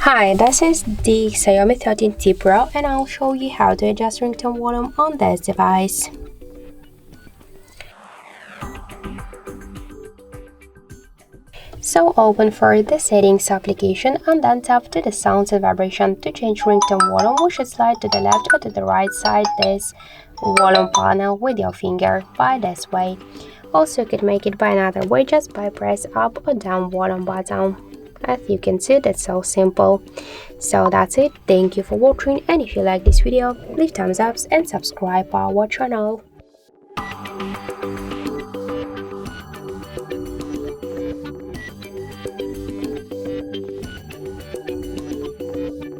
Hi, this is the XIAOMI 13T Pro and I'll show you how to adjust ringtone volume on this device. So open for the settings application and then tap to the sounds and vibration. To change ringtone volume, we should slide to the left or to the right side this volume panel with your finger by this way. Also, you could make it by another way just by press up or down volume button. As you can see, that's so simple. So that's it. Thank you for watching, and if you like this video, leave thumbs up and subscribe our channel.